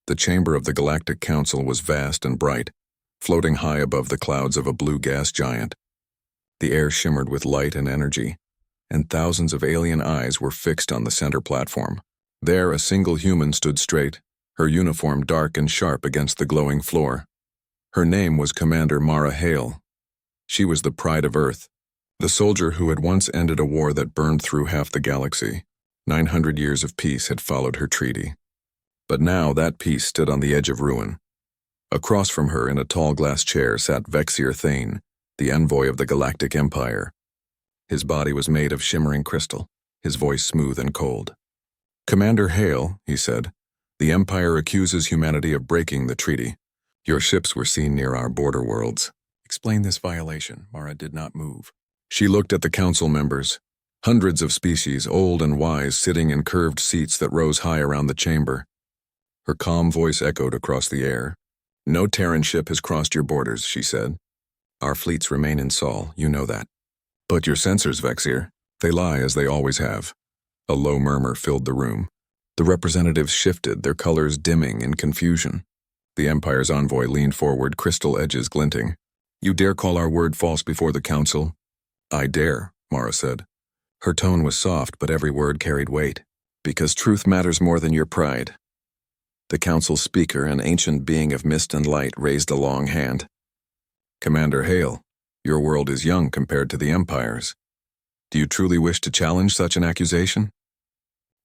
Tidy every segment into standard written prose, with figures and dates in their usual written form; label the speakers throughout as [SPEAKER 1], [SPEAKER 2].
[SPEAKER 1] The chamber of the Galactic Council was vast and bright, floating high above the clouds of a blue gas giant. The air shimmered with light and energy, and thousands of alien eyes were fixed on the center platform. There, a single human stood straight, her uniform dark and sharp against the glowing floor. Her name was Commander Mara Hale. She was the pride of Earth, the soldier who had once ended a war that burned through half the galaxy. 900 years of peace had followed her treaty. But now that peace stood on the edge of ruin. Across from her in a tall glass chair sat Vexier Thane, the envoy of the Galactic Empire. His body was made of shimmering crystal, his voice smooth and cold. "Commander Hale," he said, "the Empire accuses humanity of breaking the treaty. Your ships were seen near our border worlds. Explain this violation." Mara did not move. She looked at the council members, hundreds of species, old and wise, sitting in curved seats that rose high around the chamber. Her calm voice echoed across the air. "No Terran ship has crossed your borders," she said. "Our fleets remain in Sol, you know that. But your sensors, Vexier, they lie as they always have." A low murmur filled the room. The representatives shifted, their colors dimming in confusion. The Empire's envoy leaned forward, crystal edges glinting. "You dare call our word false before the Council?" "I dare," Mara said. Her tone was soft, but every word carried weight. "Because truth matters more than your pride." The Council's speaker, an ancient being of mist and light, raised a long hand. "Commander Hale, your world is young compared to the Empire's. Do you truly wish to challenge such an accusation?"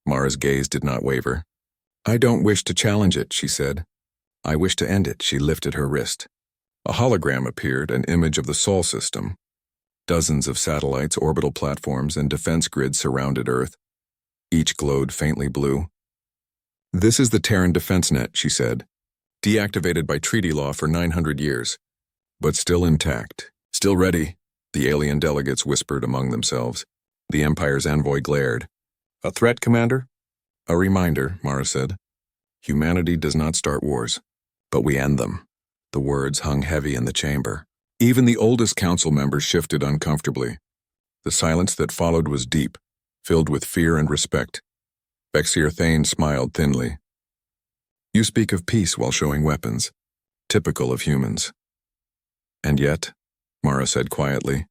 [SPEAKER 1] Mara's gaze did not waver. "I don't wish to challenge it," she said. "I wish to end it." She lifted her wrist. A hologram appeared, an image of the Sol system. Dozens of satellites, orbital platforms, and defense grids surrounded Earth. Each glowed faintly blue. "This is the Terran defense net," she said. "Deactivated by treaty law for 900 years. But still intact. Still ready," the alien delegates whispered among themselves. The Empire's envoy glared. "A threat, Commander?" "A reminder," Mara said. "Humanity does not start wars, but we end them." The words hung heavy in the chamber. Even the oldest council members shifted uncomfortably. The silence that followed was deep, filled with fear and respect. Vexier Thane smiled thinly. "You speak of peace while showing weapons. Typical of humans." "And yet," Mara said quietly,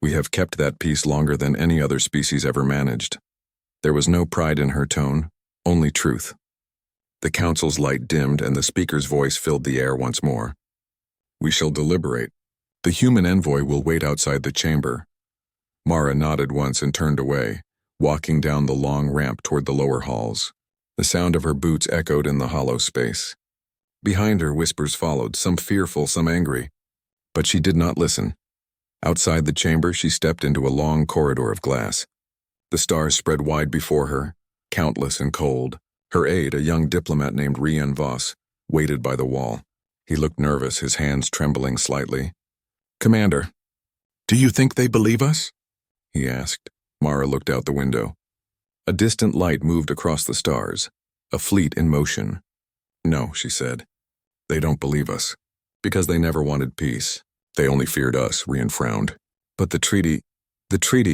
[SPEAKER 1] "we have kept that peace longer than any other species ever managed." There was no pride in her tone, only truth. The council's light dimmed and the speaker's voice filled the air once more. "We shall deliberate. The human envoy will wait outside the chamber." Mara nodded once and turned away, walking down the long ramp toward the lower halls. The sound of her boots echoed in the hollow space. Behind her, whispers followed, some fearful, some angry. But she did not listen. Outside the chamber, she stepped into a long corridor of glass. The stars spread wide before her, countless and cold. Her aide, a young diplomat named Rian Voss, waited by the wall. He looked nervous, his hands trembling slightly. "Commander, do you think they believe us?" he asked. Mara looked out the window. A distant light moved across the stars, a fleet in motion. "No," she said. "They don't believe us. Because they never wanted peace. They only feared us," Rian frowned. "But the treaty,"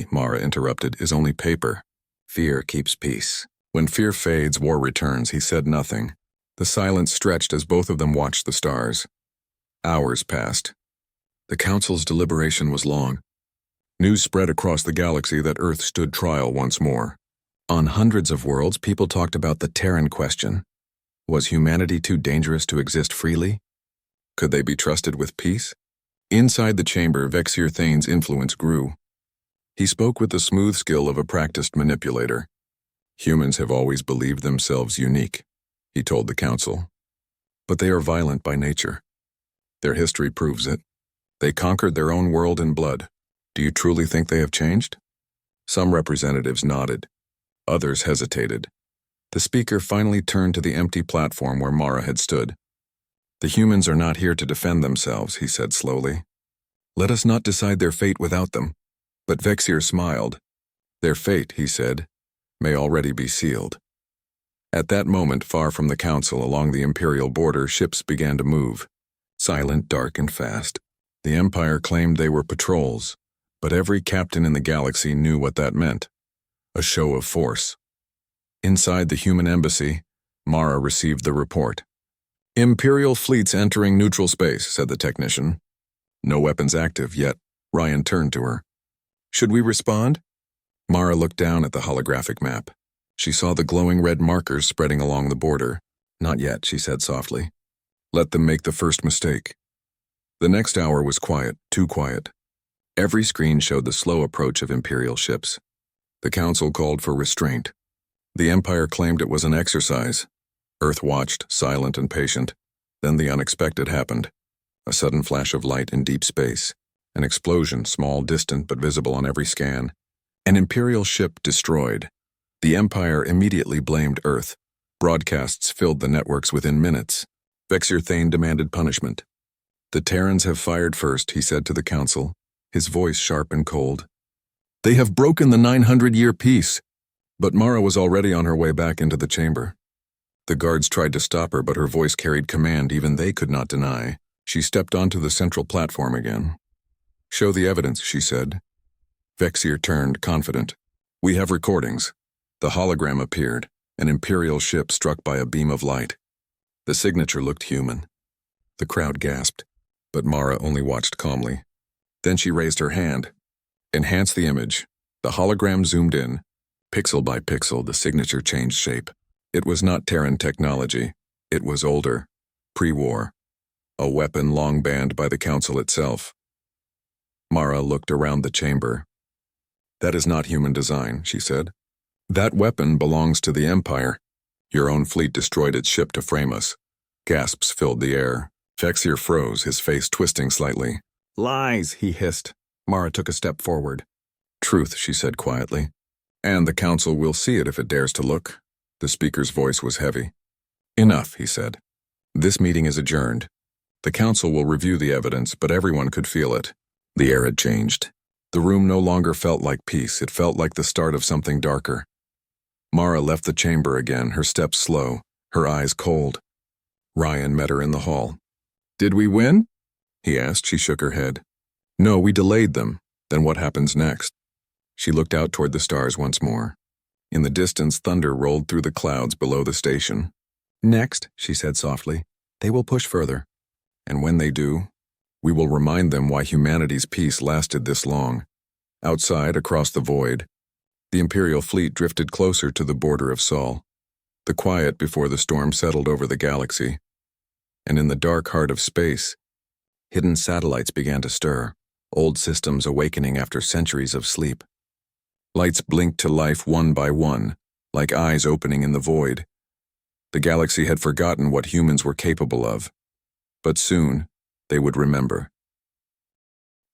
[SPEAKER 1] Mara interrupted, "is only paper. Fear keeps peace. When fear fades, war returns." He said nothing. The silence stretched as both of them watched the stars. Hours passed. The Council's deliberation was long. News spread across the galaxy that Earth stood trial once more. On hundreds of worlds, people talked about the Terran question. Was humanity too dangerous to exist freely? Could they be trusted with peace? Inside the chamber, Vexier Thane's influence grew. He spoke with the smooth skill of a practiced manipulator. "Humans have always believed themselves unique," he told the Council. "But they are violent by nature. Their history proves it. They conquered their own world in blood. Do you truly think they have changed?" Some representatives nodded. Others hesitated. The speaker finally turned to the empty platform where Mara had stood. "The humans are not here to defend themselves," he said slowly. "Let us not decide their fate without them." But Vexier smiled. "Their fate," he said, "may already be sealed." At that moment, far from the Council, along the Imperial border, ships began to move. Silent, dark, and fast. The Empire claimed they were patrols, but every captain in the galaxy knew what that meant. A show of force. Inside the human embassy, Mara received the report. Imperial fleets entering neutral space, said the technician. No weapons active yet. Ryan turned to her. Should we respond? Mara looked down at the holographic map. She saw the glowing red markers spreading along the border. Not yet, she said softly. Let them make the first mistake. The next hour was quiet, too quiet. Every screen showed the slow approach of Imperial ships. The Council called for restraint. The Empire claimed it was an exercise. Earth watched, silent and patient. Then the unexpected happened. A sudden flash of light in deep space. An explosion, small, distant, but visible on every scan. An Imperial ship destroyed. The Empire immediately blamed Earth. Broadcasts filled the networks within minutes. Vexir Thane demanded punishment. The Terrans have fired first, he said to the Council, his voice sharp and cold. They have broken the 900-year peace. But Mara was already on her way back into the chamber. The guards tried to stop her, but her voice carried command even they could not deny. She stepped onto the central platform again. Show the evidence, she said. Vexir turned, confident. We have recordings. The hologram appeared, an Imperial ship struck by a beam of light. The signature looked human. The crowd gasped, but Mara only watched calmly. Then she raised her hand. Enhance the image. The hologram zoomed in. Pixel by pixel, the signature changed shape. It was not Terran technology. It was older, pre-war. A weapon long banned by the Council itself. Mara looked around the chamber. That is not human design, she said. That weapon belongs to the Empire. Your own fleet destroyed its ship to frame us. Gasps filled the air. Vexir froze, his face twisting slightly. Lies, he hissed. Mara took a step forward. Truth, she said quietly. And the Council will see it if it dares to look. The speaker's voice was heavy. Enough, he said. This meeting is adjourned. The Council will review the evidence, but everyone could feel it. The air had changed. The room no longer felt like peace, it felt like the start of something darker. Mara left the chamber again, her steps slow, her eyes cold. Ryan met her in the hall. Did we win? He asked. She shook her head. No, we delayed them. Then what happens next? She looked out toward the stars once more. In the distance, thunder rolled through the clouds below the station. Next, she said softly, they will push further. And when they do, we will remind them why humanity's peace lasted this long. Outside, across the void, the Imperial fleet drifted closer to the border of Sol. The quiet before the storm settled over the galaxy. And in the dark heart of space, hidden satellites began to stir, old systems awakening after centuries of sleep. Lights blinked to life one by one, like eyes opening in the void. The galaxy had forgotten what humans were capable of. But soon, they would remember.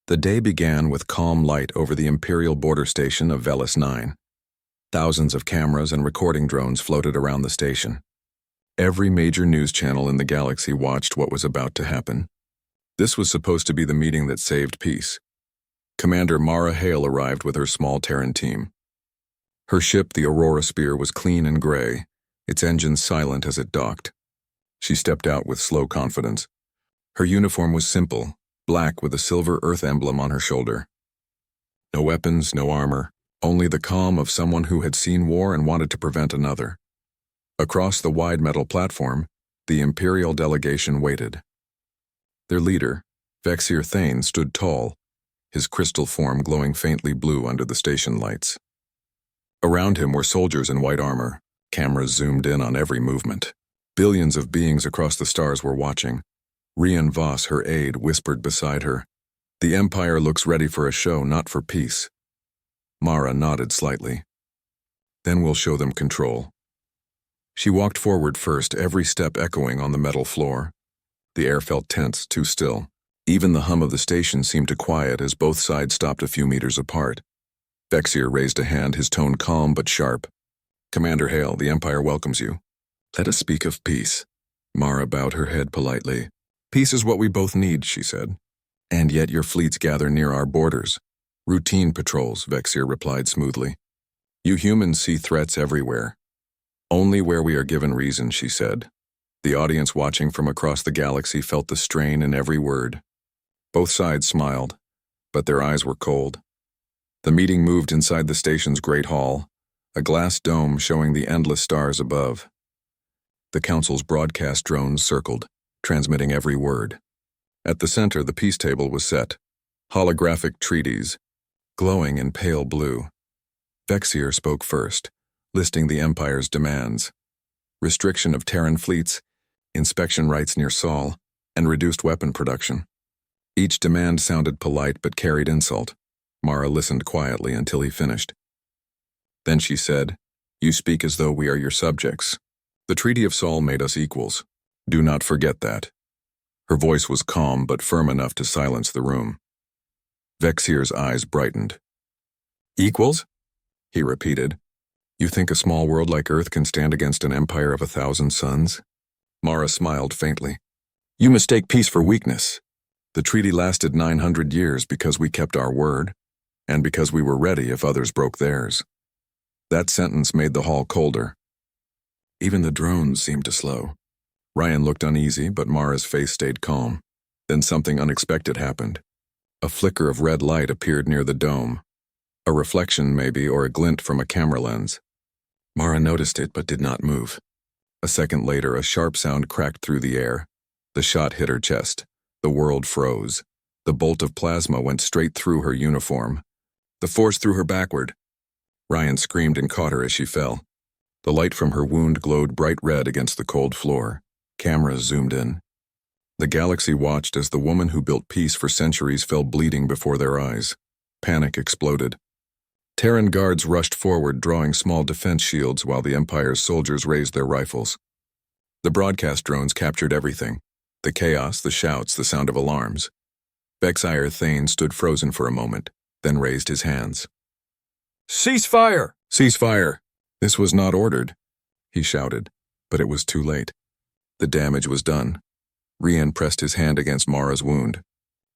[SPEAKER 1] The day began with calm light over the Imperial border station of Velis 9. Thousands of cameras and recording drones floated around the station. Every major news channel in the galaxy watched what was about to happen. This was supposed to be the meeting that saved peace. Commander Mara Hale arrived with her small Terran team. Her ship, the Aurora Spear, was clean and gray, its engines silent as it docked. She stepped out with slow confidence. Her uniform was simple, black with a silver Earth emblem on her shoulder. No weapons, no armor, only the calm of someone who had seen war and wanted to prevent another. Across the wide metal platform, the Imperial delegation waited. Their leader, Vexir Thane, stood tall, his crystal form glowing faintly blue under the station lights. Around him were soldiers in white armor. Cameras zoomed in on every movement. Billions of beings across the stars were watching. Rian Voss, her aide, whispered beside her, "The Empire looks ready for a show, not for peace." Mara nodded slightly. "Then we'll show them control." She walked forward first, every step echoing on the metal floor. The air felt tense, too still. Even the hum of the station seemed to quiet as both sides stopped a few meters apart. Vexir raised a hand, his tone calm but sharp. "Commander Hale, the Empire welcomes you." "Let us speak of peace." Mara bowed her head politely. "Peace is what we both need," she said. "And yet your fleets gather near our borders." "Routine patrols," Vexir replied smoothly. "You humans see threats everywhere." "Only where we are given reason," she said. The audience watching from across the galaxy felt the strain in every word. Both sides smiled, but their eyes were cold. The meeting moved inside the station's great hall, a glass dome showing the endless stars above. The Council's broadcast drones circled, transmitting every word. At the center, the peace table was set. Holographic treaties, glowing in pale blue. Vexier spoke first, listing the Empire's demands. Restriction of Terran fleets, inspection rights near Sol, and reduced weapon production. Each demand sounded polite but carried insult. Mara listened quietly until he finished. Then she said, "You speak as though we are your subjects. The Treaty of Sol made us equals. Do not forget that." Her voice was calm but firm enough to silence the room. Vexier's eyes brightened. "Equals?" he repeated. "You think a small world like Earth can stand against an empire of 1,000 suns?" Mara smiled faintly. "You mistake peace for weakness. The treaty lasted 900 years because we kept our word, and because we were ready if others broke theirs." That sentence made the hall colder. Even the drones seemed to slow. Ryan looked uneasy, but Mara's face stayed calm. Then something unexpected happened. A flicker of red light appeared near the dome. A reflection, maybe, or a glint from a camera lens. Mara noticed it but did not move. A second later, a sharp sound cracked through the air. The shot hit her chest. The world froze. The bolt of plasma went straight through her uniform. The force threw her backward. Ryan screamed and caught her as she fell. The light from her wound glowed bright red against the cold floor. Cameras zoomed in. The galaxy watched as the woman who built peace for centuries fell bleeding before their eyes. Panic exploded. Terran guards rushed forward, drawing small defense shields while the Empire's soldiers raised their rifles. The broadcast drones captured everything. The chaos, the shouts, the sound of alarms. Vexier Thane stood frozen for a moment, then raised his hands. "Cease fire! Cease fire!" "This was not ordered," he shouted, but it was too late. The damage was done. Rian pressed his hand against Mara's wound.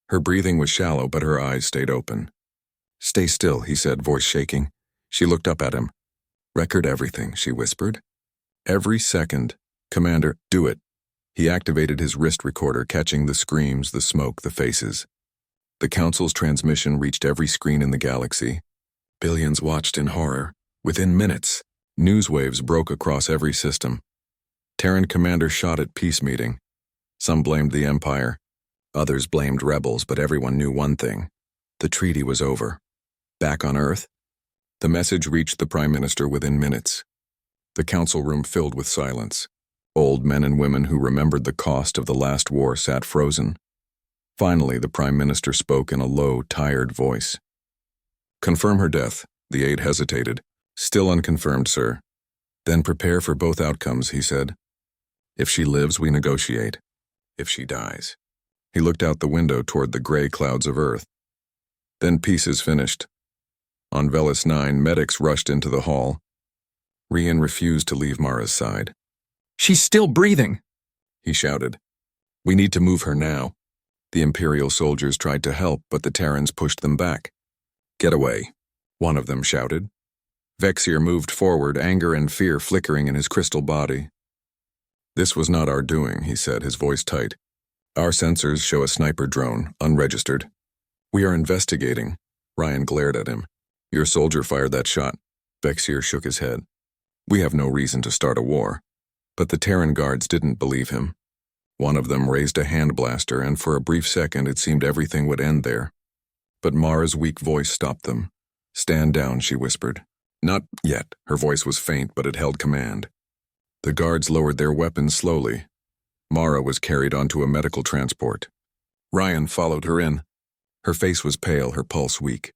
[SPEAKER 1] Her breathing was shallow, but her eyes stayed open. "Stay still," he said, voice shaking. She looked up at him. "Record everything," she whispered. "Every second. Commander, do it." He activated his wrist recorder, catching the screams, the smoke, the faces. The Council's transmission reached every screen in the galaxy. Billions watched in horror. Within minutes, news waves broke across every system. Terran commander shot at peace meeting. Some blamed the Empire. Others blamed rebels, but everyone knew one thing. The treaty was over. Back on Earth? The message reached the Prime Minister within minutes. The council room filled with silence. Old men and women who remembered the cost of the last war sat frozen. Finally, the Prime Minister spoke in a low, tired voice. "Confirm her death." The aide hesitated. "Still unconfirmed, sir." "Then prepare for both outcomes," he said. "If she lives, we negotiate. If she dies." He looked out the window toward the gray clouds of Earth. "Then peace is finished." On Velis 9, medics rushed into the hall. Rian refused to leave Mara's side. "She's still breathing," he shouted. "We need to move her now." The Imperial soldiers tried to help, but the Terrans pushed them back. "Get away," one of them shouted. Vexier moved forward, anger and fear flickering in his crystal body. "This was not our doing," he said, his voice tight. "Our sensors show a sniper drone, unregistered." "We are investigating." Ryan glared at him. "Your soldier fired that shot." Vexier shook his head. "We have no reason to start a war." But the Terran guards didn't believe him. One of them raised a hand blaster, and for a brief second it seemed everything would end there. But Mara's weak voice stopped them. "Stand down," she whispered. "Not yet." Her voice was faint, but it held command. The guards lowered their weapons slowly. Mara was carried onto a medical transport. Ryan followed her in. Her face was pale, her pulse weak.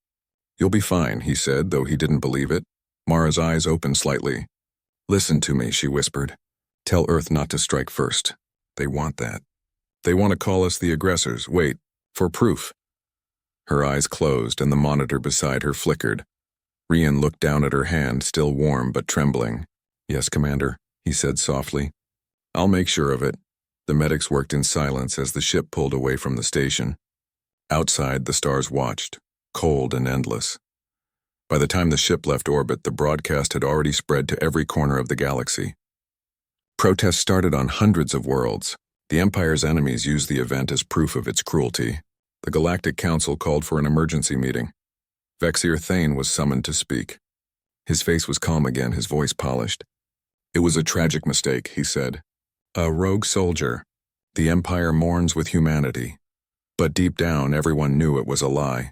[SPEAKER 1] "You'll be fine," he said, though he didn't believe it. Mara's eyes opened slightly. "Listen to me," she whispered. "Tell Earth not to strike first. They want that. They want to call us the aggressors. Wait, for proof." Her eyes closed, and the monitor beside her flickered. Rian looked down at her hand, still warm but trembling. "Yes, Commander," he said softly. "I'll make sure of it." The medics worked in silence as the ship pulled away from the station. Outside, the stars watched, cold and endless. By the time the ship left orbit, the broadcast had already spread to every corner of the galaxy. Protests started on hundreds of worlds. The Empire's enemies used the event as proof of its cruelty. The Galactic Council called for an emergency meeting. Vexier Thane was summoned to speak. His face was calm again, his voice polished. "It was a tragic mistake," he said. A rogue soldier. The Empire mourns with humanity. But deep down, everyone knew it was a lie.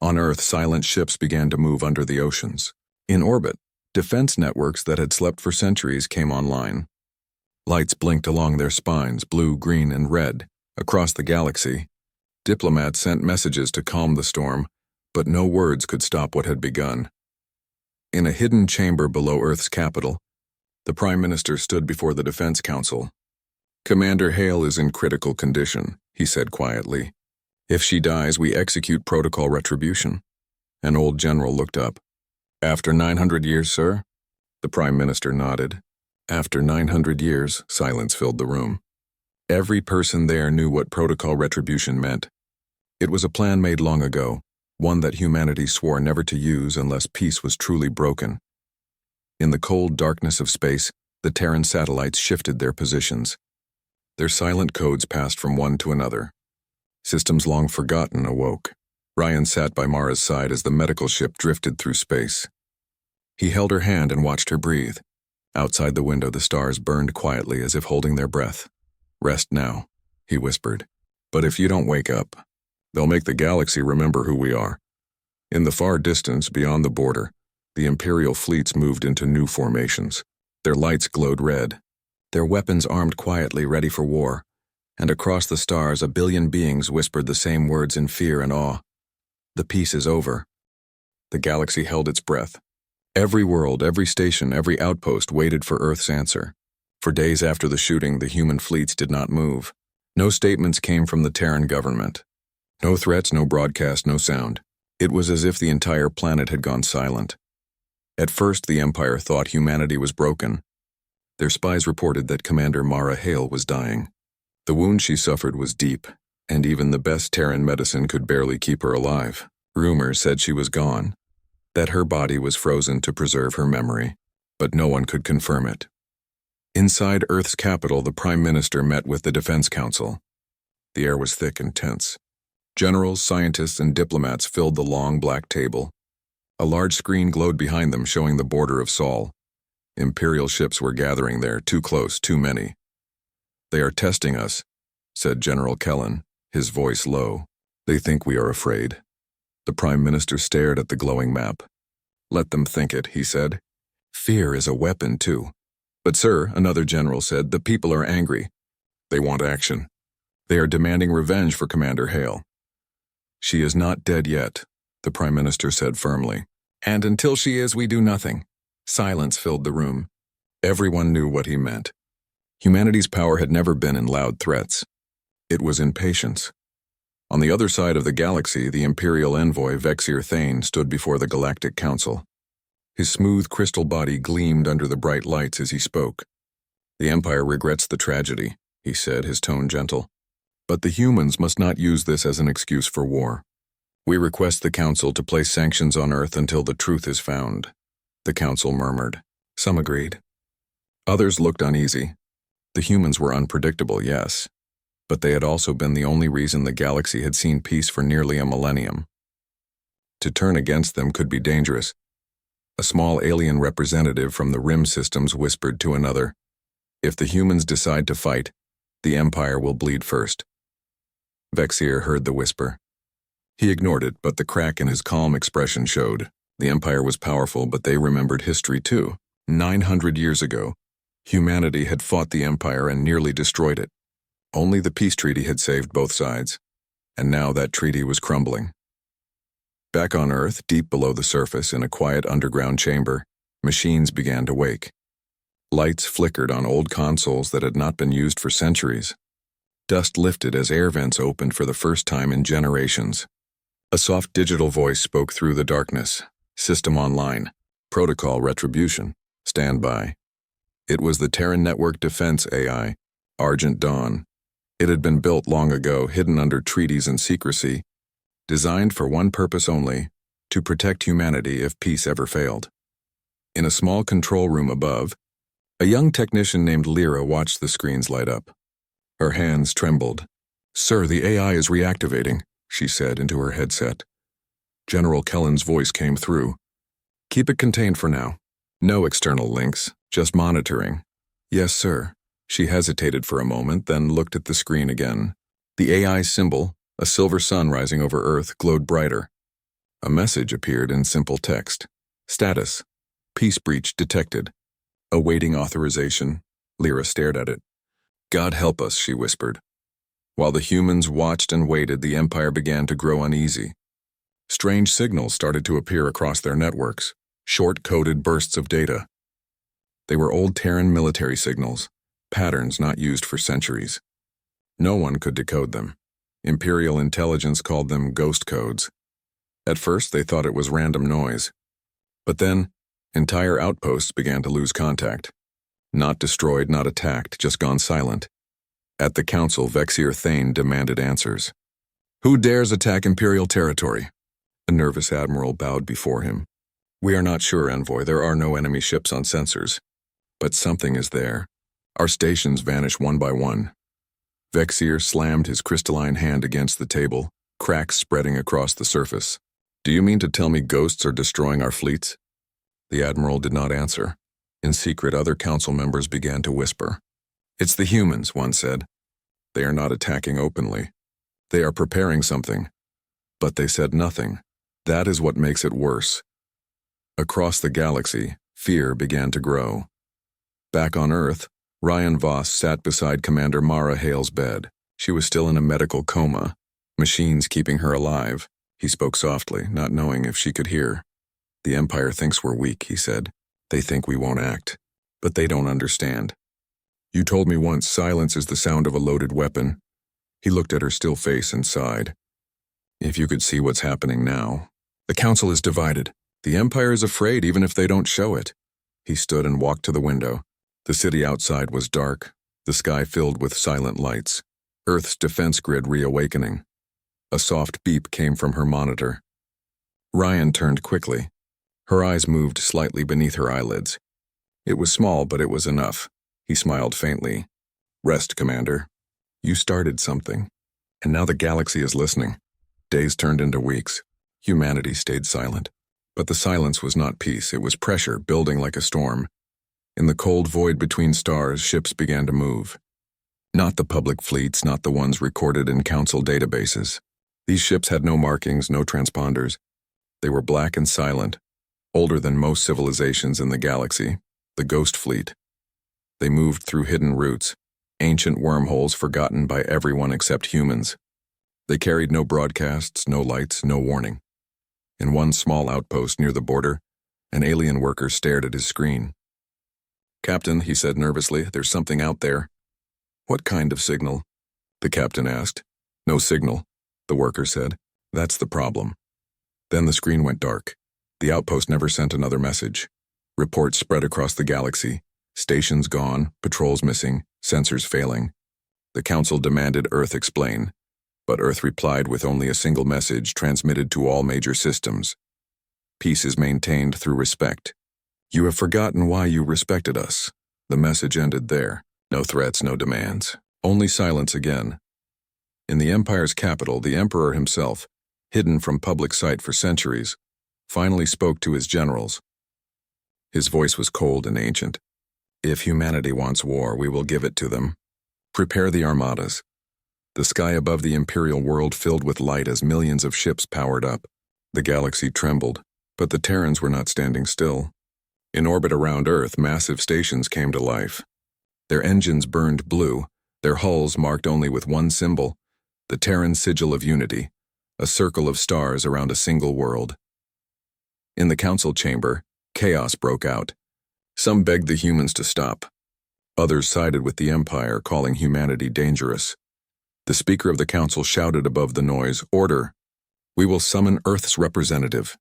[SPEAKER 1] On Earth, silent ships began to move under the oceans. In orbit, defense networks that had slept for centuries came online. Lights blinked along their spines, blue, green, and red. Across the galaxy, diplomats sent messages to calm the storm, but no words could stop what had begun. In a hidden chamber below Earth's capital, the Prime Minister stood before the Defense Council. "Commander Hale is in critical condition," he said quietly. "If she dies, we execute protocol retribution." An old general looked up. "After 900 years, sir?" The Prime Minister nodded. After 900 years, silence filled the room. Every person there knew what protocol retribution meant. It was a plan made long ago, one that humanity swore never to use unless peace was truly broken. In the cold darkness of space, the Terran satellites shifted their positions. Their silent codes passed from one to another. Systems long forgotten awoke. Ryan sat by Mara's side as the medical ship drifted through space. He held her hand and watched her breathe. Outside the window, the stars burned quietly as if holding their breath. "Rest now," he whispered. "But if you don't wake up, they'll make the galaxy remember who we are." In the far distance, beyond the border, the Imperial fleets moved into new formations. Their lights glowed red, their weapons armed quietly, ready for war. And across the stars, a billion beings whispered the same words in fear and awe. "The peace is over." The galaxy held its breath. Every world, every station, every outpost waited for Earth's answer. For days after the shooting, the human fleets did not move. No statements came from the Terran government. No threats, no broadcast, no sound. It was as if the entire planet had gone silent. At first, the Empire thought humanity was broken. Their spies reported that Commander Mara Hale was dying. The wound she suffered was deep, and even the best Terran medicine could barely keep her alive. Rumors said she was gone, that her body was frozen to preserve her memory, but no one could confirm it. Inside Earth's capital, the Prime Minister met with the Defense Council. The air was thick and tense. Generals, scientists, and diplomats filled the long black table. A large screen glowed behind them, showing the border of Sol. Imperial ships were gathering there, too close, too many. "They are testing us," said General Kellen, his voice low. "They think we are afraid." The Prime Minister stared at the glowing map. "Let them think it," he said. "Fear is a weapon, too." "But sir," another general said, "the people are angry. They want action. They are demanding revenge for Commander Hale." "She is not dead yet," the Prime Minister said firmly. "And until she is, we do nothing." Silence filled the room. Everyone knew what he meant. Humanity's power had never been in loud threats. It was in patience. On the other side of the galaxy, the Imperial envoy Vexir Thane stood before the Galactic Council. His smooth crystal body gleamed under the bright lights as he spoke. "The Empire regrets the tragedy," he said, his tone gentle. "But the humans must not use this as an excuse for war. We request the Council to place sanctions on Earth until the truth is found." The Council murmured. Some agreed. Others looked uneasy. The humans were unpredictable, yes, but they had also been the only reason the galaxy had seen peace for nearly a millennium. To turn against them could be dangerous. A small alien representative from the Rim systems whispered to another, "If the humans decide to fight, the Empire will bleed first." Vexir heard the whisper. He ignored it, but the crack in his calm expression showed. The Empire was powerful, but they remembered history too. 900 years ago, humanity had fought the Empire and nearly destroyed it. Only the peace treaty had saved both sides, and now that treaty was crumbling. Back on Earth, deep below the surface, in a quiet underground chamber, machines began to wake. Lights flickered on old consoles that had not been used for centuries. Dust lifted as air vents opened for the first time in generations. A soft digital voice spoke through the darkness. "System online. Protocol retribution. Stand by." It was the Terran Network Defense AI, Argent Dawn. It had been built long ago, hidden under treaties and secrecy, designed for one purpose only, to protect humanity if peace ever failed. In a small control room above, a young technician named Lyra watched the screens light up. Her hands trembled. "Sir, the AI is reactivating," she said into her headset. General Kellen's voice came through. "Keep it contained for now. No external links, just monitoring." "Yes, sir." She hesitated for a moment, then looked at the screen again. The AI symbol, a silver sun rising over Earth, glowed brighter. A message appeared in simple text. Status: peace breach detected. Awaiting authorization. Lyra stared at it. God help us, she whispered. While the humans watched and waited, the Empire began to grow uneasy. Strange signals started to appear across their networks, short-coded bursts of data. They were old Terran military signals, patterns not used for centuries. No one could decode them. Imperial intelligence called them ghost codes. At first, they thought it was random noise. But then, entire outposts began to lose contact. Not destroyed, not attacked, just gone silent. At the council, Vexier Thane demanded answers. Who dares attack Imperial territory? A nervous admiral bowed before him. We are not sure, Envoy. There are no enemy ships on sensors. But something is there. Our stations vanish one by one. Vexier slammed his crystalline hand against the table, cracks spreading across the surface. Do you mean to tell me ghosts are destroying our fleets? The admiral did not answer. In secret, other council members began to whisper. It's the humans, one said. They are not attacking openly. They are preparing something. But they said nothing. That is what makes it worse. Across the galaxy, fear began to grow. Back on Earth, Ryan Voss sat beside Commander Mara Hale's bed. She was still in a medical coma, machines keeping her alive. He spoke softly, not knowing if she could hear. The Empire thinks we're weak, he said. They think we won't act. But they don't understand. You told me once silence is the sound of a loaded weapon. He looked at her still face and sighed. If you could see what's happening now. The council is divided. The Empire is afraid even if they don't show it. He stood and walked to the window. The city outside was dark, the sky filled with silent lights. Earth's defense grid reawakening. A soft beep came from her monitor. Ryan turned quickly. Her eyes moved slightly beneath her eyelids. It was small, but it was enough. He smiled faintly. Rest, Commander. You started something. And now the galaxy is listening. Days turned into weeks. Humanity stayed silent. But the silence was not peace, it was pressure building like a storm. In the cold void between stars, ships began to move. Not the public fleets, not the ones recorded in council databases. These ships had no markings, no transponders. They were black and silent, older than most civilizations in the galaxy, the Ghost Fleet. They moved through hidden routes, ancient wormholes forgotten by everyone except humans. They carried no broadcasts, no lights, no warning. In one small outpost near the border, an alien worker stared at his screen. Captain, he said nervously, there's something out there. What kind of signal? The captain asked. No signal, the worker said. That's the problem. Then the screen went dark. The outpost never sent another message. Reports spread across the galaxy. Stations gone, patrols missing, sensors failing. The council demanded Earth explain, but Earth replied with only a single message transmitted to all major systems. Peace is maintained through respect. You have forgotten why you respected us. The message ended there. No threats, no demands. Only silence again. In the Empire's capital, the Emperor himself, hidden from public sight for centuries, finally spoke to his generals. His voice was cold and ancient. If humanity wants war, we will give it to them. Prepare the armadas. The sky above the Imperial world filled with light as millions of ships powered up. The galaxy trembled, but the Terrans were not standing still. In orbit around Earth, massive stations came to life. Their engines burned blue, their hulls marked only with one symbol, the Terran sigil of unity, a circle of stars around a single world. In the council chamber, chaos broke out. Some begged the humans to stop. Others sided with the Empire, calling humanity dangerous. The speaker of the council shouted above the noise, "Order! We will summon Earth's representative."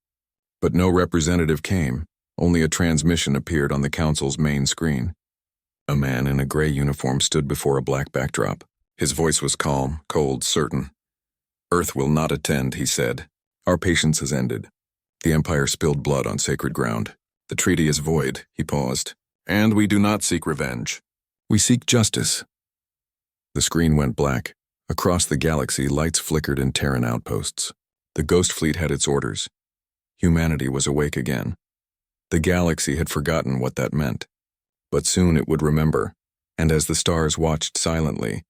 [SPEAKER 1] But no representative came. Only a transmission appeared on the council's main screen. A man in a gray uniform stood before a black backdrop. His voice was calm, cold, certain. Earth will not attend, he said. Our patience has ended. The Empire spilled blood on sacred ground. The treaty is void, he paused. And we do not seek revenge. We seek justice. The screen went black. Across the galaxy, lights flickered in Terran outposts. The Ghost Fleet had its orders. Humanity was awake again. The galaxy had forgotten what that meant. But soon it would remember. And as the stars watched silently,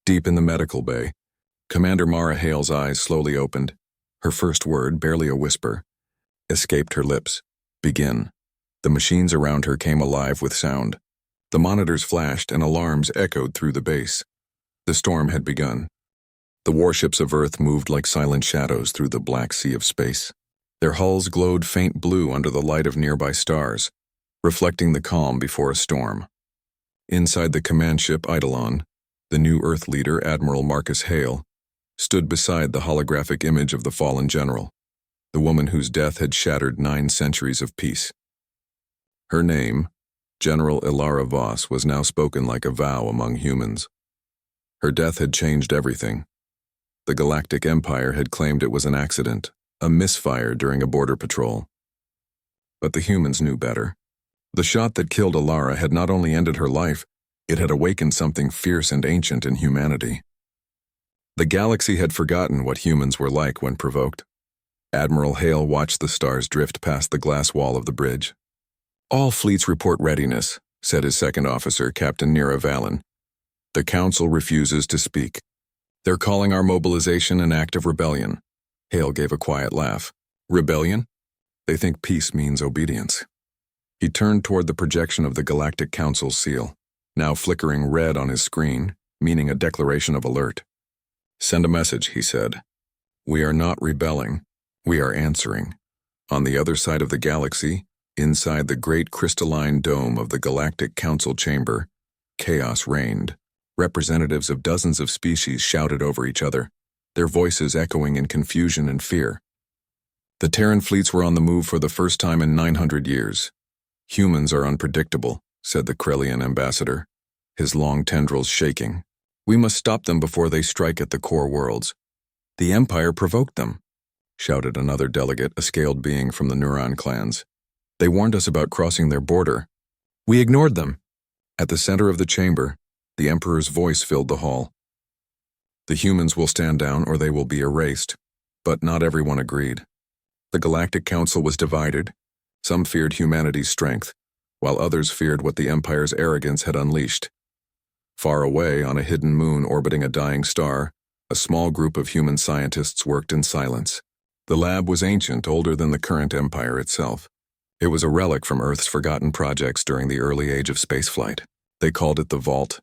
[SPEAKER 1] deep in the medical bay, Commander Mara Hale's eyes slowly opened. Her first word, barely a whisper, escaped her lips. Begin. The machines around her came alive with sound. The monitors flashed and alarms echoed through the base. The storm had begun. The warships of Earth moved like silent shadows through the black sea of space. Their hulls glowed faint blue under the light of nearby stars, reflecting the calm before a storm. Inside the command ship Eidolon, the new Earth leader, Admiral Marcus Hale, stood beside the holographic image of the fallen general, the woman whose death had shattered 9 centuries of peace. Her name, General Ilara Voss, was now spoken like a vow among humans. Her death had changed everything. The Galactic Empire had claimed it was an accident, a misfire during a border patrol. But the humans knew better. The shot that killed Ilara had not only ended her life, it had awakened something fierce and ancient in humanity. The galaxy had forgotten what humans were like when provoked. Admiral Hale watched the stars drift past the glass wall of the bridge. "All fleets report readiness," said his second officer, Captain Nira Valen. "The Council refuses to speak. They're calling our mobilization an act of rebellion." Hale gave a quiet laugh. "Rebellion? They think peace means obedience." He turned toward the projection of the Galactic Council's seal, now flickering red on his screen, meaning a declaration of alert. "Send a message," he said. "We are not rebelling. We are answering." On the other side of the galaxy, inside the great crystalline dome of the Galactic Council chamber, chaos reigned. Representatives of dozens of species shouted over each other, their voices echoing in confusion and fear. The Terran fleets were on the move for the first time in 900 years. "Humans are unpredictable," said the Krellian ambassador, his long tendrils shaking. "We must stop them before they strike at the core worlds." "The Empire provoked them," shouted another delegate, a scaled being from the Neuron clans. "They warned us about crossing their border. We ignored them." At the center of the chamber, the Emperor's voice filled the hall. "The humans will stand down or they will be erased." But not everyone agreed. The Galactic Council was divided. Some feared humanity's strength, while others feared what the Empire's arrogance had unleashed. Far away, on a hidden moon orbiting a dying star, a small group of human scientists worked in silence. The lab was ancient, older than the current Empire itself. It was a relic from Earth's forgotten projects during the early age of spaceflight. They called it the Vault.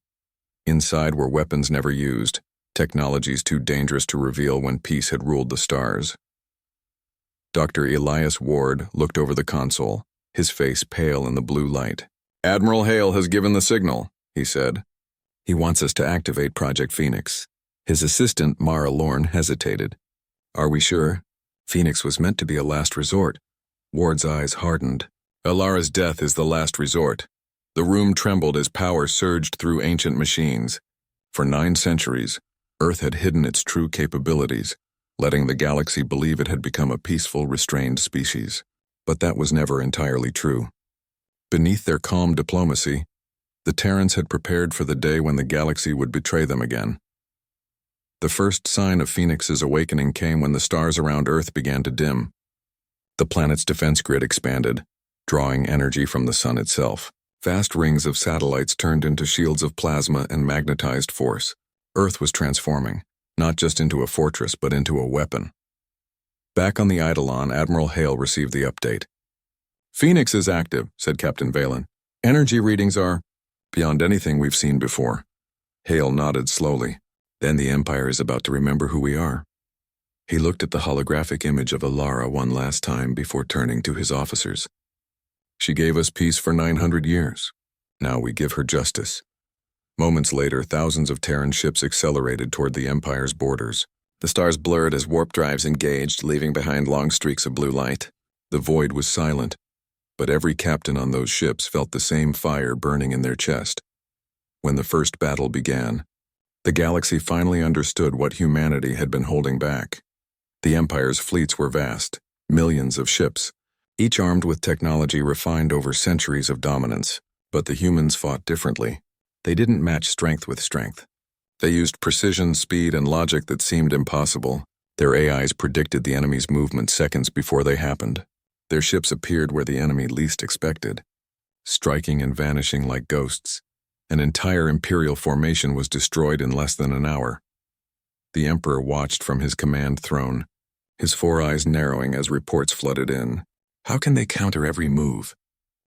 [SPEAKER 1] Inside were weapons never used, technologies too dangerous to reveal when peace had ruled the stars. Dr. Elias Ward looked over the console, his face pale in the blue light. "Admiral Hale has given the signal," he said. "He wants us to activate Project Phoenix." His assistant, Mara Lorne, hesitated. "Are we sure? Phoenix was meant to be a last resort." Ward's eyes hardened. "Ilara's death is the last resort." The room trembled as power surged through ancient machines. For 9 centuries, Earth had hidden its true capabilities, letting the galaxy believe it had become a peaceful, restrained species. But that was never entirely true. Beneath their calm diplomacy, the Terrans had prepared for the day when the galaxy would betray them again. The first sign of Phoenix's awakening came when the stars around Earth began to dim. The planet's defense grid expanded, drawing energy from the sun itself. Vast rings of satellites turned into shields of plasma and magnetized force. Earth was transforming, not just into a fortress, but into a weapon. Back on the Eidolon, Admiral Hale received the update. "Phoenix is active," said Captain Valen. "Energy readings are beyond anything we've seen before." Hale nodded slowly. "Then the Empire is about to remember who we are." He looked at the holographic image of Ilara one last time before turning to his officers. "She gave us peace for 900 years. Now we give her justice." Moments later, thousands of Terran ships accelerated toward the Empire's borders. The stars blurred as warp drives engaged, leaving behind long streaks of blue light. The void was silent, but every captain on those ships felt the same fire burning in their chest. When the first battle began, the galaxy finally understood what humanity had been holding back. The Empire's fleets were vast, millions of ships, each armed with technology refined over centuries of dominance. But the humans fought differently. They didn't match strength with strength. They used precision, speed, and logic that seemed impossible. Their AIs predicted the enemy's movement seconds before they happened. Their ships appeared where the enemy least expected, striking and vanishing like ghosts. An entire Imperial formation was destroyed in less than an hour. The Emperor watched from his command throne, his four eyes narrowing as reports flooded in. How can they counter every move?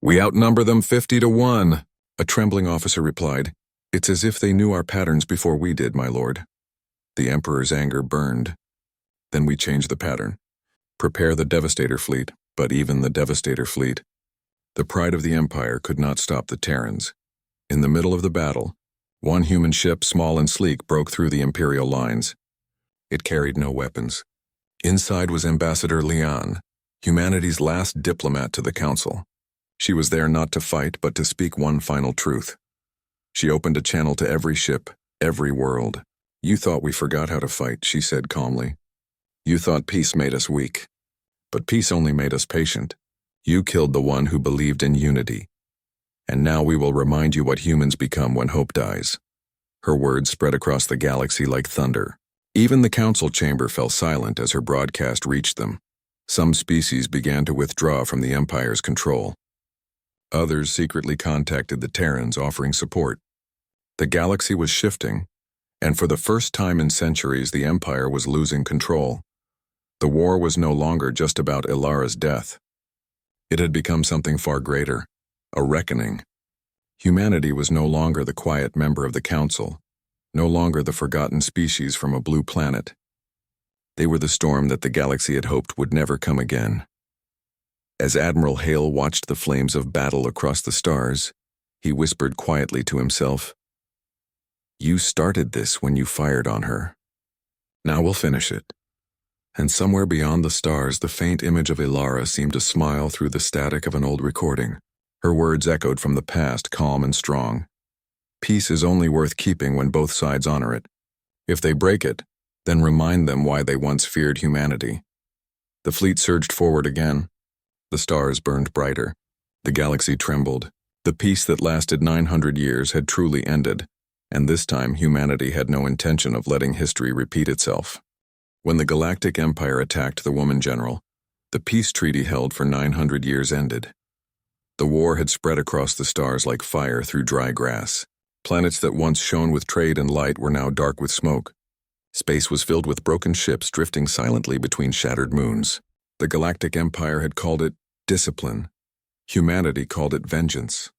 [SPEAKER 1] We outnumber them 50-1, a trembling officer replied. It's as if they knew our patterns before we did, my lord. The Emperor's anger burned. Then we changed the pattern. Prepare the Devastator fleet, but even the Devastator fleet. The pride of the Empire could not stop the Terrans. In the middle of the battle, one human ship, small and sleek, broke through the Imperial lines. It carried no weapons. Inside was Ambassador Leon, humanity's last diplomat to the Council. She was there not to fight, but to speak one final truth. She opened a channel to every ship, every world. You thought we forgot how to fight, she said calmly. You thought peace made us weak. But peace only made us patient. You killed the one who believed in unity. And now we will remind you what humans become when hope dies. Her words spread across the galaxy like thunder. Even the council chamber fell silent as her broadcast reached them. Some species began to withdraw from the Empire's control. Others secretly contacted the Terrans, offering support. The galaxy was shifting, and for the first time in centuries, the Empire was losing control. The war was no longer just about Ilara's death. It had become something far greater, a reckoning. Humanity was no longer the quiet member of the Council, no longer the forgotten species from a blue planet. They were the storm that the galaxy had hoped would never come again. As Admiral Hale watched the flames of battle across the stars, he whispered quietly to himself, "You started this when you fired on her. Now we'll finish it." And somewhere beyond the stars, the faint image of Ilara seemed to smile through the static of an old recording. Her words echoed from the past, calm and strong. Peace is only worth keeping when both sides honor it. If they break it, then remind them why they once feared humanity. The fleet surged forward again. The stars burned brighter. The galaxy trembled. The peace that lasted 900 years had truly ended, and this time humanity had no intention of letting history repeat itself. When the Galactic Empire attacked the Woman General, the peace treaty held for 900 years ended. The war had spread across the stars like fire through dry grass. Planets that once shone with trade and light were now dark with smoke. Space was filled with broken ships drifting silently between shattered moons. The Galactic Empire had called it discipline. Humanity called it vengeance.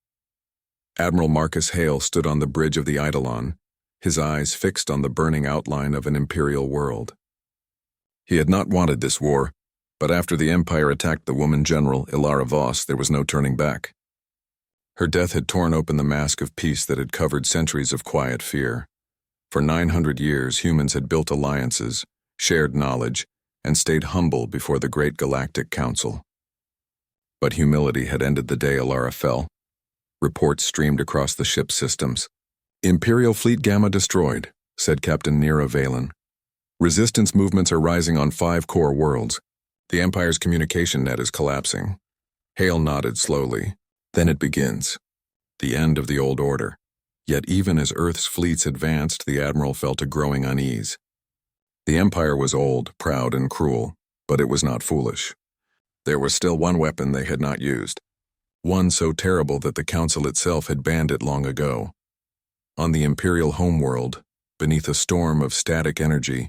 [SPEAKER 1] Admiral Marcus Hale stood on the bridge of the Eidolon, his eyes fixed on the burning outline of an imperial world. He had not wanted this war, but after the Empire attacked the Woman General, Ilara Voss, there was no turning back. Her death had torn open the mask of peace that had covered centuries of quiet fear. For 900 years, humans had built alliances, shared knowledge, and stayed humble before the great Galactic Council. But humility had ended the day Ilara fell. Reports streamed across the ship's systems. "Imperial Fleet Gamma destroyed," said Captain Nira Valen. "Resistance movements are rising on 5 core worlds. The Empire's communication net is collapsing." Hale nodded slowly. "Then it begins. The end of the old order." Yet even as Earth's fleets advanced, the Admiral felt a growing unease. The Empire was old, proud, and cruel, but it was not foolish. There was still one weapon they had not used. One so terrible that the Council itself had banned it long ago. On the Imperial homeworld, beneath a storm of static energy,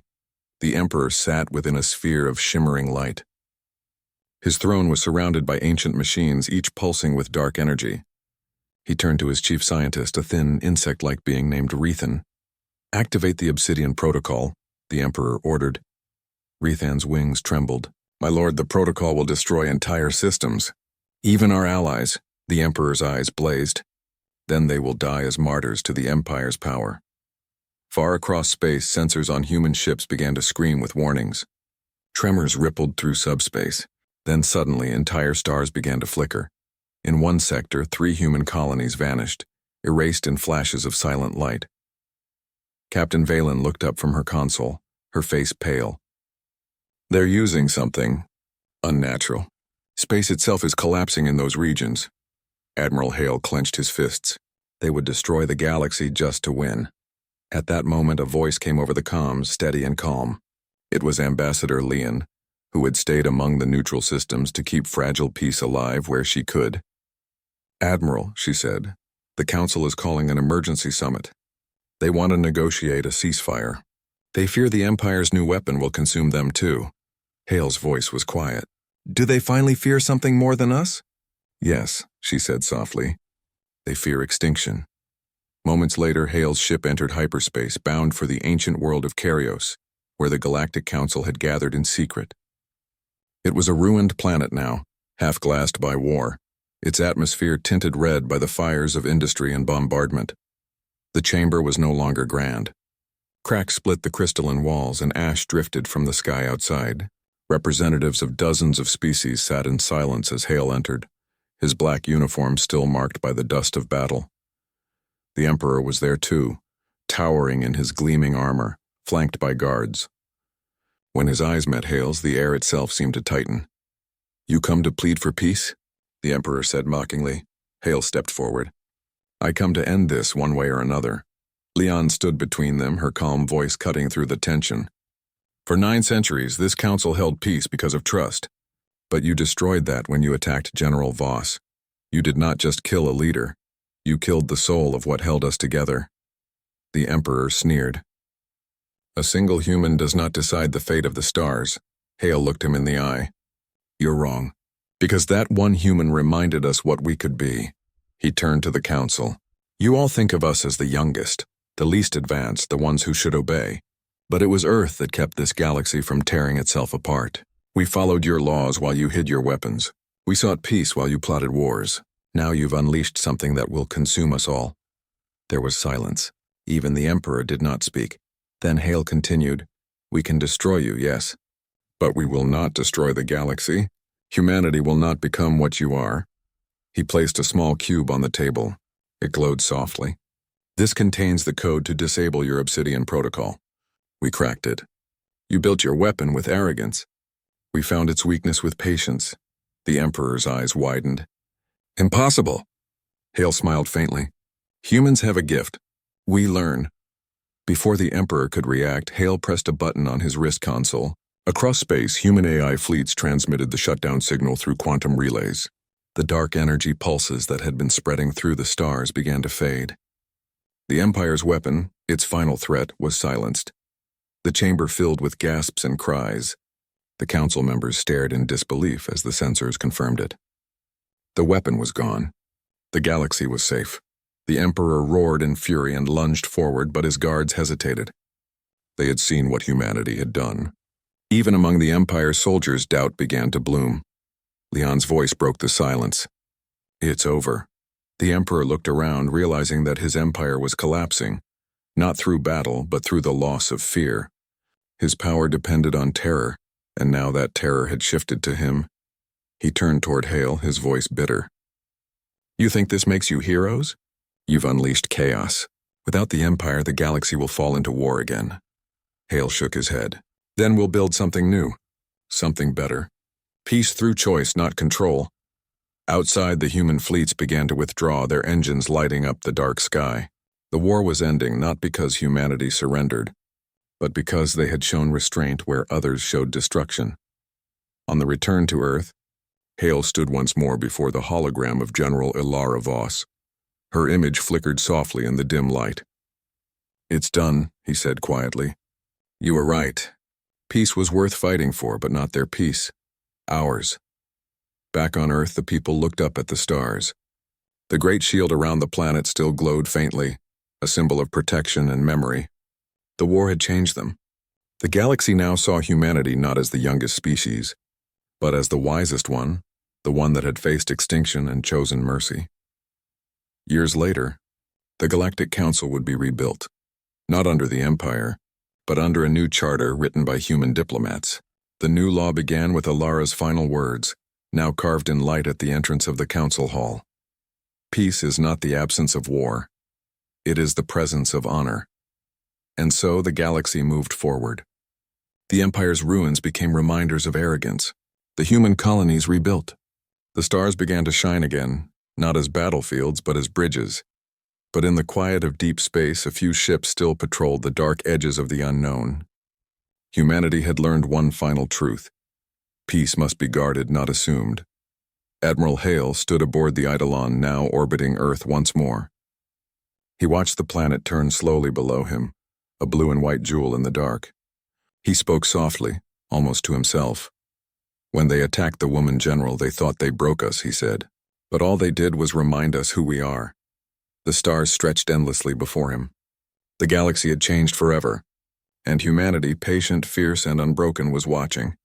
[SPEAKER 1] the Emperor sat within a sphere of shimmering light. His throne was surrounded by ancient machines, each pulsing with dark energy. He turned to his chief scientist, a thin, insect-like being named Rethan. "Activate the Obsidian Protocol," the Emperor ordered. Rethan's wings trembled. "My lord, the protocol will destroy entire systems. Even our allies." The Emperor's eyes blazed. "Then they will die as martyrs to the Empire's power." Far across space, sensors on human ships began to scream with warnings. Tremors rippled through subspace. Then suddenly, entire stars began to flicker. In one sector, 3 human colonies vanished, erased in flashes of silent light. Captain Valen looked up from her console, her face pale. "They're using something unnatural. Space itself is collapsing in those regions." Admiral Hale clenched his fists. They would destroy the galaxy just to win. At that moment, a voice came over the comms, steady and calm. It was Ambassador Leon, who had stayed among the neutral systems to keep fragile peace alive where she could. "Admiral," she said, The Council is calling an emergency summit. They want to negotiate a ceasefire. They fear the Empire's new weapon will consume them too. Hale's voice was quiet. Do they finally fear something more than us? Yes, she said softly. They fear extinction. Moments later, Hale's ship entered hyperspace, bound for the ancient world of Karios, where the Galactic Council had gathered in secret. It was a ruined planet now, half-glassed by war, its atmosphere tinted red by the fires of industry and bombardment. The chamber was no longer grand. Cracks split the crystalline walls and ash drifted from the sky outside. Representatives of dozens of species sat in silence as Hale entered, his black uniform still marked by the dust of battle. The Emperor was there too, towering in his gleaming armor, flanked by guards. When his eyes met Hale's, the air itself seemed to tighten. You come to plead for peace? The Emperor said mockingly. Hale stepped forward. I come to end this one way or another. Leon stood between them, her calm voice cutting through the tension. For 9 centuries, this council held peace because of trust. But you destroyed that when you attacked General Voss. You did not just kill a leader. You killed the soul of what held us together. The Emperor sneered. A single human does not decide the fate of the stars. Hale looked him in the eye. You're wrong. Because that one human reminded us what we could be. He turned to the council. You all think of us as the youngest, the least advanced, the ones who should obey. But it was Earth that kept this galaxy from tearing itself apart. We followed your laws while you hid your weapons. We sought peace while you plotted wars. Now you've unleashed something that will consume us all. There was silence. Even the Emperor did not speak. Then Hale continued, We can destroy you, yes. But we will not destroy the galaxy. Humanity will not become what you are. He placed a small cube on the table. It glowed softly. This contains the code to disable your obsidian protocol. We cracked it. You built your weapon with arrogance. We found its weakness with patience. The Emperor's eyes widened. Impossible. Hale smiled faintly. Humans have a gift. We learn. Before the Emperor could react, Hale pressed a button on his wrist console. Across space, human AI fleets transmitted the shutdown signal through quantum relays. The dark energy pulses that had been spreading through the stars began to fade. The Empire's weapon, its final threat, was silenced. The chamber filled with gasps and cries. The council members stared in disbelief as the sensors confirmed it. The weapon was gone. The galaxy was safe. The Emperor roared in fury and lunged forward, but his guards hesitated. They had seen what humanity had done. Even among the Empire's soldiers, doubt began to bloom. Leon's voice broke the silence. It's over. The Emperor looked around, realizing that his empire was collapsing, not through battle, but through the loss of fear. His power depended on terror, and now that terror had shifted to him. He turned toward Hale, his voice bitter. You think this makes you heroes? You've unleashed chaos. Without the Empire, the galaxy will fall into war again. Hale shook his head. Then we'll build something new. Something better. Peace through choice, not control. Outside, the human fleets began to withdraw, their engines lighting up the dark sky. The war was ending not because humanity surrendered, but because they had shown restraint where others showed destruction. On the return to Earth, Hale stood once more before the hologram of General Ilara Voss. Her image flickered softly in the dim light. It's done, he said quietly. You were right. Peace was worth fighting for, but not their peace. Ours. Back on Earth, the people looked up at the stars. The great shield around the planet still glowed faintly, a symbol of protection and memory. The war had changed them. The galaxy now saw humanity not as the youngest species, but as the wisest one, the one that had faced extinction and chosen mercy. Years later, the Galactic Council would be rebuilt, not under the Empire, but under a new charter written by human diplomats. The new law began with Ilara's final words, now carved in light at the entrance of the council hall. Peace is not the absence of war. It is the presence of honor. And so the galaxy moved forward. The Empire's ruins became reminders of arrogance. The human colonies rebuilt. The stars began to shine again, not as battlefields, but as bridges. But in the quiet of deep space, a few ships still patrolled the dark edges of the unknown. Humanity had learned one final truth. Peace must be guarded, not assumed. Admiral Hale stood aboard the Eidolon, now orbiting Earth once more. He watched the planet turn slowly below him, a blue and white jewel in the dark. He spoke softly, almost to himself. When they attacked the woman general, they thought they broke us, he said. But all they did was remind us who we are. The stars stretched endlessly before him. The galaxy had changed forever, and humanity, patient, fierce, and unbroken, was watching.